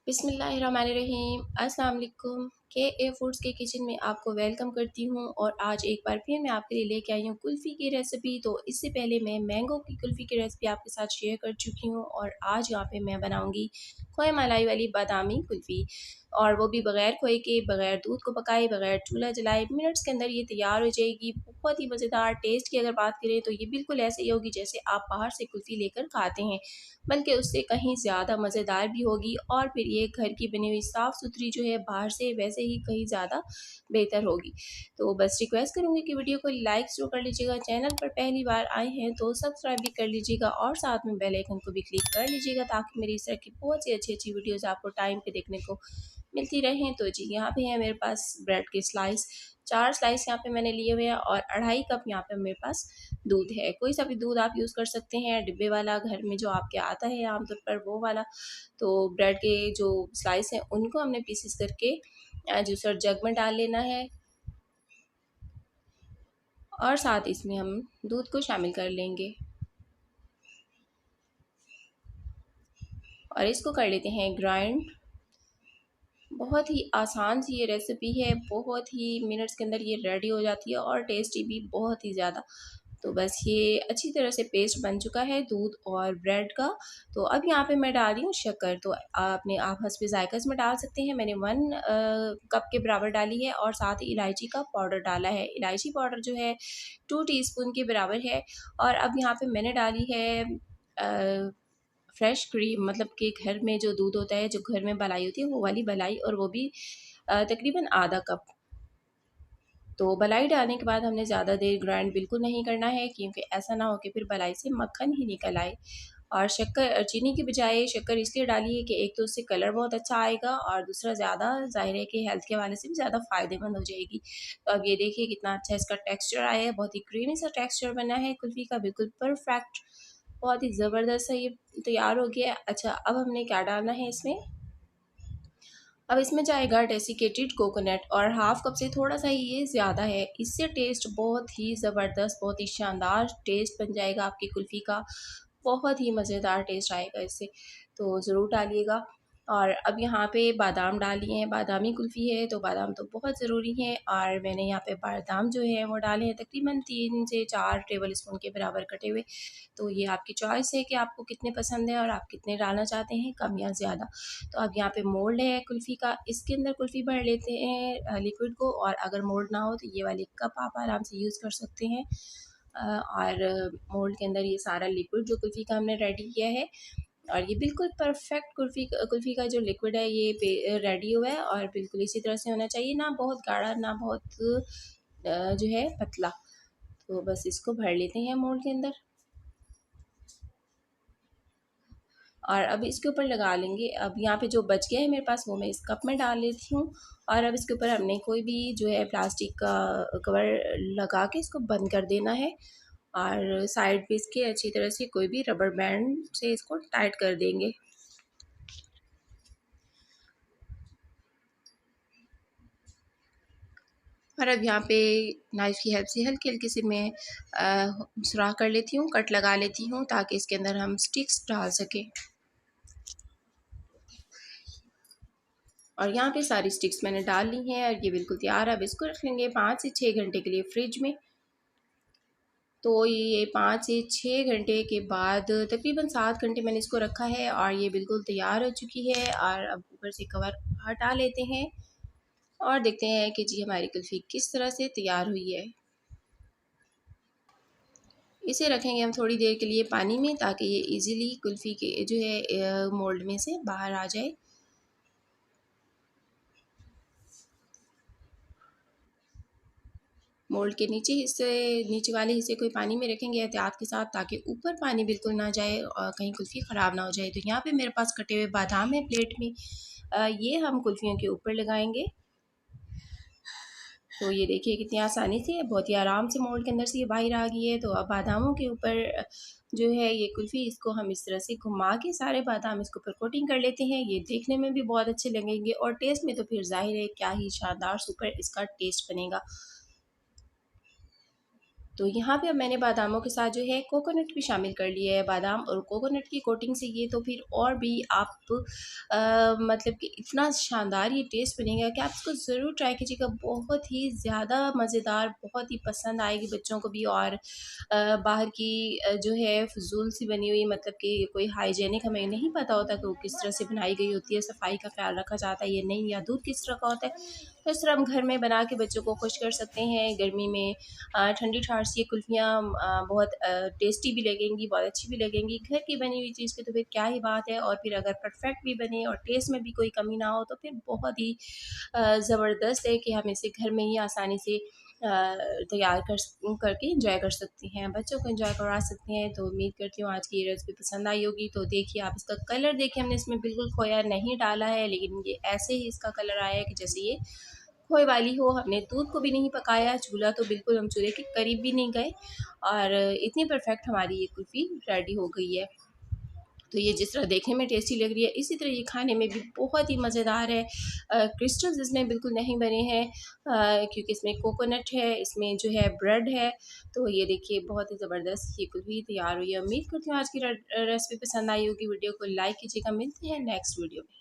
बिस्मिल्लाहिर्रहमानिर्रहीम। अस्सलाम वालेकुम। के ए फूड्स के किचन में आपको वेलकम करती हूँ और आज एक बार फिर मैं आपके लिए लेके आई हूँ कुल्फ़ी की रेसिपी। तो इससे पहले मैं मैंगो की कुल्फ़ी की रेसिपी आपके साथ शेयर कर चुकी हूँ और आज यहाँ पे मैं बनाऊँगी खोए मलाई वाली बादामी कुल्फ़ी, और वो भी बग़ैर खोए के, बग़ैर दूध को पकाए, बग़ैर चूल्हा जलाए मिनट्स के अंदर ये तैयार हो जाएगी। बहुत ही मज़ेदार। टेस्ट की अगर बात करें तो ये बिल्कुल ऐसे ही होगी जैसे आप बाहर से कुल्फ़ी लेकर खाते हैं, बल्कि उससे कहीं ज़्यादा मज़ेदार भी होगी। और फिर ये घर की बनी हुई साफ़-सुथरी जो है बाहर से वैसे ही कहीं ज़्यादा बेहतर होगी। तो बस रिक्वेस्ट करूँगी कि वीडियो को लाइक ज़रूर कर लीजिएगा, चैनल पर पहली बार आए हैं तो सब्सक्राइब भी कर लीजिएगा और साथ में बेल आइकन को भी क्लिक कर लीजिएगा ताकि मेरी इस तरह की बहुत सी अच्छी-अच्छी वीडियोज़ आपको टाइम पे देखने को मिलती रहें। तो जी, यहाँ पे है मेरे पास ब्रेड के स्लाइस, 4 स्लाइस यहाँ पे मैंने लिए हुए हैं और 2.5 कप यहाँ पे मेरे पास दूध है। कोई सा भी दूध आप यूज़ कर सकते हैं, डिब्बे वाला घर में जो आपके आता है आमतौर पर वो वाला। तो ब्रेड के जो स्लाइस हैं उनको हमने पीसेस करके जूसर जग में डाल लेना है और साथ इसमें हम दूध को शामिल कर लेंगे और इसको कर लेते हैं ग्राइंड। बहुत ही आसान सी ये रेसिपी है, बहुत ही मिनट्स के अंदर ये रेडी हो जाती है और टेस्टी भी बहुत ही ज़्यादा। तो बस ये अच्छी तरह से पेस्ट बन चुका है दूध और ब्रेड का। तो अब यहाँ पे मैं डाल रही हूँ शक्कर। तो आप हस्बे ज़ायक़ा इसमें डाल सकते हैं। मैंने 1 कप के बराबर डाली है और साथ ही इलायची का पाउडर डाला है। इलायची पाउडर जो है 2 टीस्पून के बराबर है। और अब यहाँ पे मैंने डाली है फ्रेश क्रीम, मतलब कि घर में जो दूध होता है, जो घर में मलाई होती है वो वाली मलाई, और वो भी तकरीबन आधा कप। तो मलाई डालने के बाद हमने ज़्यादा देर ग्राइंड बिल्कुल नहीं करना है क्योंकि ऐसा ना हो कि फिर मलाई से मक्खन ही निकल आए। और शक्कर, चीनी की बजाय शक्कर इसलिए डाली है कि एक तो उससे कलर बहुत अच्छा आएगा और दूसरा ज़्यादा ज़ाहिर है कि हेल्थ के हवाले से भी ज़्यादा फ़ायदेमंद हो जाएगी। तो अब ये देखिए कितना अच्छा इसका टेक्सचर आया है, बहुत ही क्रीमी सा टेक्सचर बना है कुल्फ़ी का, बिल्कुल परफेक्ट, बहुत ही ज़बरदस्त सा ये तैयार हो गया है। अच्छा, अब हमने क्या डालना है इसमें, अब इसमें जाएगा डेसिकेटेड कोकोनट, और हाफ़ कप से थोड़ा-सा ही ये ज़्यादा है। इससे टेस्ट बहुत ही ज़बरदस्त, बहुत ही शानदार टेस्ट बन जाएगा आपकी कुल्फ़ी का। बहुत ही मज़ेदार टेस्ट आएगा इससे, तो ज़रूर डालिएगा। और अब यहाँ पे बादाम डाल लिए हैं, बादामी कुल्फ़ी है तो बादाम तो बहुत ज़रूरी है, और मैंने यहाँ पे बादाम जो है वो डाले हैं तकरीबन 3 से 4 टेबल स्पून के बराबर कटे हुए। तो ये आपकी चॉइस है कि आपको कितने पसंद है और आप कितने डालना चाहते हैं, कम या ज़्यादा। तो अब यहाँ पे मोल्ड है कुल्फ़ी का, इसके अंदर कुल्फ़ी भर लेते हैं लिक्विड को, और अगर मोल्ड ना हो तो ये वाली कप आप आराम से यूज़ कर सकते हैं। और मोल्ड के अंदर ये सारा लिक्विड जो कुल्फ़ी का हमने रेडी किया है, और ये बिल्कुल परफेक्ट कुल्फ़ी का जो लिक्विड है ये रेडी हुआ है, और बिल्कुल इसी तरह से होना चाहिए, ना बहुत गाढ़ा ना बहुत जो है पतला। तो बस इसको भर लेते हैं मोल्ड के अंदर और अब इसके ऊपर लगा लेंगे। अब यहाँ पे जो बच गया है मेरे पास वो मैं इस कप में डाल लेती हूँ, और अब इसके ऊपर हमने कोई भी जो है प्लास्टिक का कवर लगा के इसको बंद कर देना है, और साइड पे इसके अच्छी तरह से कोई भी रबर बैंड से इसको टाइट कर देंगे। और अब यहाँ पे नाइफ़ की हेल्प से हल्की-हल्की सी मैं सुराख कर लेती हूँ, कट लगा लेती हूँ ताकि इसके अंदर हम स्टिक्स डाल सकें। और यहाँ पे सारी स्टिक्स मैंने डाल ली हैं और ये बिल्कुल तैयार है। अब इसको रख लेंगे 5 से 6 घंटे के लिए फ्रिज में। तो ये 5 से 6 घंटे के बाद तकरीबन 7 घंटे मैंने इसको रखा है और ये बिल्कुल तैयार हो चुकी है। और अब ऊपर से कवर हटा लेते हैं और देखते हैं कि जी हमारी कुल्फ़ी किस तरह से तैयार हुई है। इसे रखेंगे हम थोड़ी देर के लिए पानी में ताकि ये इजीली कुल्फ़ी के जो है मोल्ड में से बाहर आ जाए। मोल्ड के नीचे वाले हिस्से को पानी में रखेंगे एहतियात के साथ ताकि ऊपर पानी बिल्कुल ना जाए और कहीं कुल्फ़ी ख़राब ना हो जाए। तो यहाँ पे मेरे पास कटे हुए बादाम है प्लेट में, ये हम कुल्फ़ियों के ऊपर लगाएंगे। तो ये देखिए कितनी आसानी से, बहुत ही आराम से मोल्ड के अंदर से ये बाहर आ गई है। तो अब बादामों के ऊपर जो है ये कुल्फ़ी, इसको हम इस तरह से घुमा के सारे बादाम इसके ऊपर कोटिंग कर लेते हैं। ये देखने में भी बहुत अच्छे लगेंगे और टेस्ट में तो फिर ज़ाहिर है क्या ही शानदार सुपर इसका टेस्ट बनेगा। तो यहाँ पे अब मैंने बादामों के साथ जो है कोकोनट भी शामिल कर लिया है। बादाम और कोकोनट की कोटिंग से ये तो फिर और भी आप मतलब कि इतना शानदार ये टेस्ट बनेगा कि आप इसको ज़रूर ट्राई कीजिएगा। बहुत ही ज़्यादा मज़ेदार, बहुत ही पसंद आएगी बच्चों को भी। और बाहर की जो है फ़िज़ूल सी बनी हुई, मतलब कि कोई हाइजीनिक हमें नहीं पता होता कि वो किस तरह से बनाई गई होती है, सफाई का ख्याल रखा जाता है या नहीं, या दूध किस तरह का होता है। तो इस तरह हम घर में बना के बच्चों को खुश कर सकते हैं गर्मी में। ठंडी ठाठ सी ये कुल्फ़ियाँ बहुत टेस्टी भी लगेंगी, बहुत अच्छी भी लगेंगी। घर की बनी हुई चीज़ की तो फिर क्या ही बात है। और फिर अगर परफेक्ट भी बने और टेस्ट में भी कोई कमी ना हो तो फिर बहुत ही ज़बरदस्त है कि हम इसे घर में ही आसानी से तैयार करके इंजॉय कर सकते हैं, बच्चों को इंजॉय करवा सकते हैं। तो उम्मीद करती हूँ आज की ये रेसिपी पसंद आई होगी। तो देखिए आप इसका कलर देखिए, हमने इसमें बिल्कुल खोया नहीं डाला है, लेकिन ये ऐसे ही इसका कलर आया है कि जैसे ये खोए वाली हो। हमने दूध को भी नहीं पकाया, चूल्हा तो बिल्कुल हम चूल्हे के करीब भी नहीं गए, और इतनी परफेक्ट हमारी ये कुल्फ़ी रेडी हो गई है। तो ये जिस तरह देखने में टेस्टी लग रही है, इसी तरह ये खाने में भी बहुत ही मज़ेदार है। क्रिस्टल्स इसमें बिल्कुल नहीं बने हैं, क्योंकि इसमें कोकोनट है, इसमें जो है ब्रेड है। तो ये देखिए बहुत ही ज़बरदस्त ये कुल्फ़ी तैयार हुई है। उम्मीद करती हूँ आज की रेसिपी पसंद आई होगी। वीडियो को लाइक कीजिएगा। मिलते हैं नेक्स्ट वीडियो में।